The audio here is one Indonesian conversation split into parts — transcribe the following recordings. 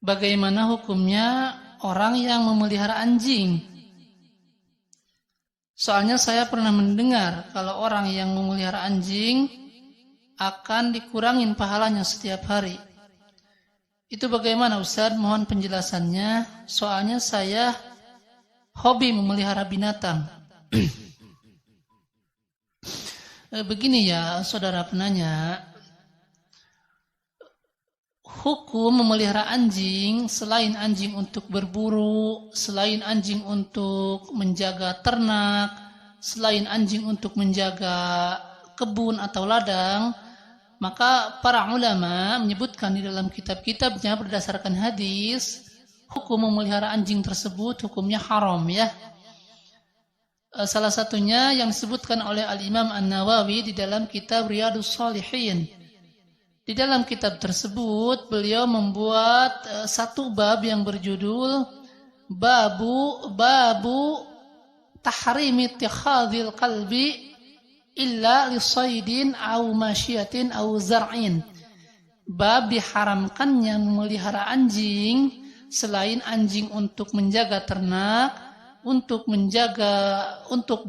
Bagaimana hukumnya orang yang memelihara anjing? Soalnya saya pernah mendengar kalau orang yang memelihara anjing akan dikurangin pahalanya setiap hari. Itu bagaimana Ustaz? Mohon penjelasannya. Soalnya saya hobi memelihara binatang. Begini ya saudara penanya, hukum memelihara anjing selain anjing untuk berburu, selain anjing untuk menjaga ternak, selain anjing untuk menjaga kebun atau ladang, maka para ulama menyebutkan di dalam kitab-kitabnya berdasarkan hadis, hukum memelihara anjing tersebut hukumnya haram ya. Salah satunya yang disebutkan oleh Al-Imam An-Nawawi di dalam kitab Riyadhus Shalihin. Di dalam kitab tersebut beliau membuat satu bab yang berjudul Babu Tahrimi Ittikhadhil Qalbi illa lisaydin au masyiatin au zar'in. Bab diharamkannya memelihara anjing selain anjing untuk menjaga ternak, untuk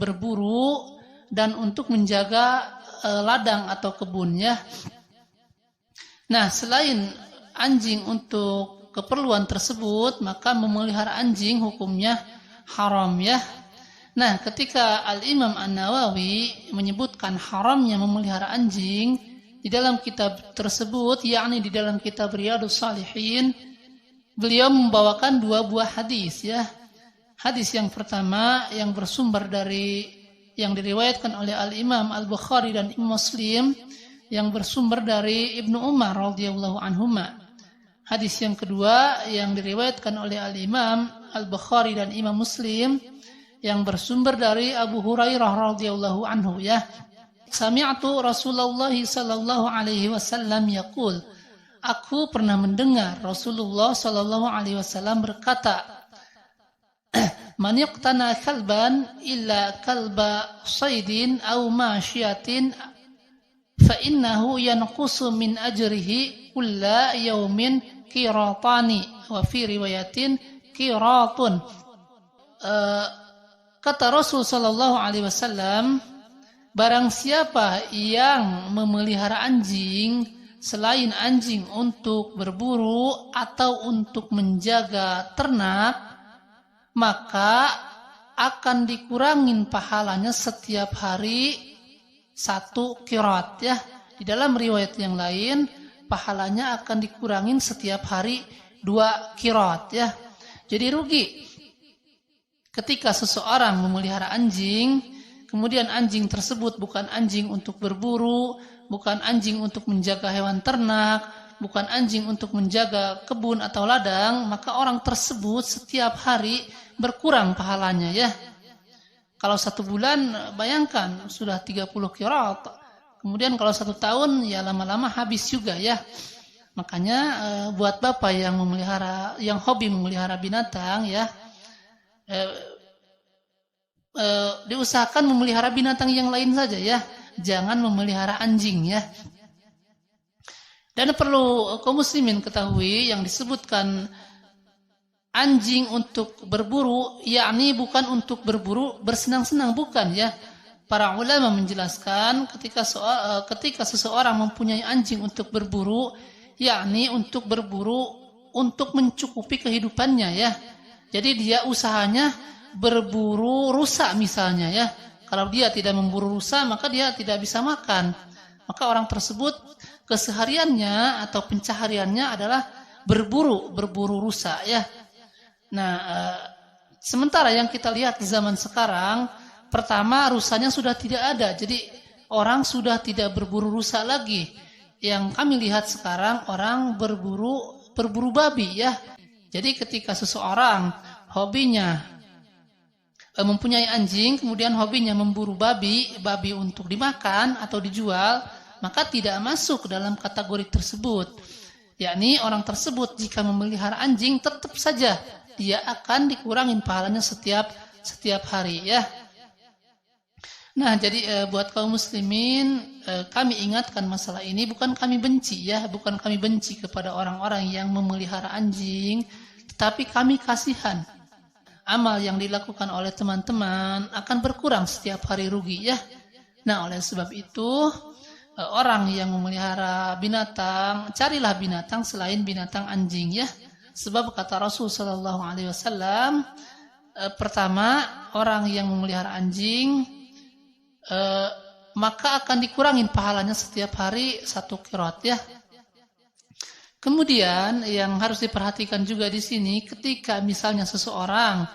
berburu dan untuk menjaga ladang atau kebunnya. Nah, selain anjing untuk keperluan tersebut, maka memelihara anjing hukumnya haram ya. Nah, ketika Al-Imam An-Nawawi menyebutkan haramnya memelihara anjing di dalam kitab tersebut, yakni di dalam kitab Riyadhus Shalihin, beliau membawakan dua buah hadis ya. Hadis yang pertama yang bersumber dari yang diriwayatkan oleh Al-Imam Al-Bukhari dan Imam Muslim yang bersumber dari Ibnu Umar radhiyallahu anhuma. Hadis yang kedua yang diriwayatkan oleh Al-Imam Al-Bukhari dan Imam Muslim yang bersumber dari Abu Hurairah radhiyallahu anhu ya. Sami'tu Rasulullah sallallahu alaihi wasallam yaqul. Aku pernah mendengar Rasulullah sallallahu alaihi wasallam berkata, Man yaqtana kalban illa kalba saydin aw masyiatin fa innahu yanqusu min ajrihi kulla yawmin qiratani wa fi riwayatin qiratun. Kata Rasul sallallahu alaihi wasallam, barang siapa yang memelihara anjing selain anjing untuk berburu atau untuk menjaga ternak, maka akan dikurangin pahalanya setiap hari 1 qirat ya. Di dalam riwayat yang lain pahalanya akan dikurangin setiap hari 2 qirat ya. Jadi rugi ketika seseorang memelihara anjing, kemudian anjing tersebut bukan anjing untuk berburu, bukan anjing untuk menjaga hewan ternak, bukan anjing untuk menjaga kebun atau ladang, maka orang tersebut setiap hari berkurang pahalanya ya. Kalau 1 bulan bayangkan sudah 30 qirat. Kemudian kalau 1 tahun ya lama-lama habis juga ya. Makanya buat bapak yang hobi memelihara binatang ya, diusahakan memelihara binatang yang lain saja ya. Jangan memelihara anjing ya. Dan perlu kaum muslimin ketahui yang disebutkan anjing untuk berburu, yakni bukan untuk berburu bersenang-senang, bukan ya. Para ulama menjelaskan ketika seseorang mempunyai anjing untuk berburu, yakni untuk berburu untuk mencukupi kehidupannya ya. Jadi dia usahanya berburu rusa misalnya ya. Kalau dia tidak memburu rusa, maka dia tidak bisa makan. Maka orang tersebut kesehariannya atau pencahariannya adalah berburu rusa ya. Nah, sementara yang kita lihat di zaman sekarang, pertama rusanya sudah tidak ada, jadi orang sudah tidak berburu rusa lagi. Yang kami lihat sekarang orang berburu babi ya. Jadi ketika seseorang hobinya mempunyai anjing, kemudian hobinya memburu babi untuk dimakan atau dijual, maka tidak masuk dalam kategori tersebut. Yakni orang tersebut jika memelihara anjing tetap saja dia akan dikurangin pahalanya setiap hari ya. Nah, jadi buat kaum muslimin, kami ingatkan masalah ini, bukan kami benci ya, bukan kami benci kepada orang-orang yang memelihara anjing, tetapi kami kasihan. Amal yang dilakukan oleh teman-teman akan berkurang setiap hari rugi ya. Nah, oleh sebab itu, orang yang memelihara binatang, carilah binatang selain binatang anjing ya. Sebab kata Rasul sallallahu alaihi wasallam, pertama, orang yang memelihara anjing maka akan dikurangin pahalanya setiap hari 1 qirat ya. Kemudian yang harus diperhatikan juga di sini, ketika misalnya seseorang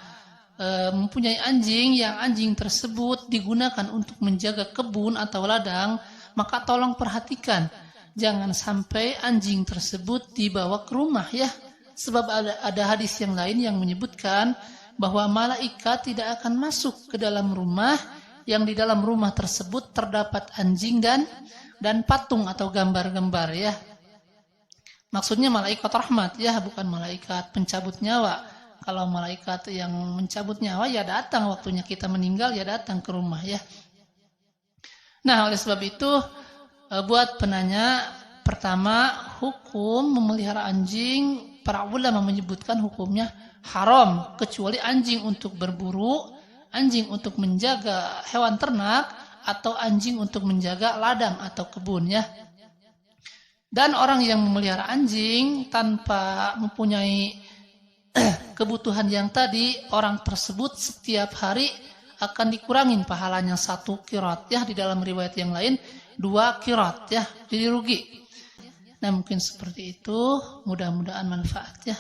mempunyai anjing, yang anjing tersebut digunakan untuk menjaga kebun atau ladang, maka tolong perhatikan, jangan sampai anjing tersebut dibawa ke rumah ya. Sebab ada hadis yang lain yang menyebutkan bahwa malaikat tidak akan masuk ke dalam rumah yang di dalam rumah tersebut terdapat anjing dan patung atau gambar-gambar ya. Maksudnya malaikat rahmat ya, bukan malaikat pencabut nyawa. Kalau malaikat yang mencabut nyawa ya datang waktunya kita meninggal, ya datang ke rumah ya. Nah, oleh sebab itu buat penanya, pertama, hukum memelihara anjing, para ulama menyebutkan hukumnya haram, kecuali anjing untuk berburu, anjing untuk menjaga hewan ternak, atau anjing untuk menjaga ladang atau kebun ya. Dan orang yang memelihara anjing tanpa mempunyai kebutuhan yang tadi, orang tersebut setiap hari akan dikurangin pahalanya 1 qirat ya. Di dalam riwayat yang lain 2 qirat ya, jadi rugi. Nah, mungkin seperti itu, mudah-mudahan manfaat ya.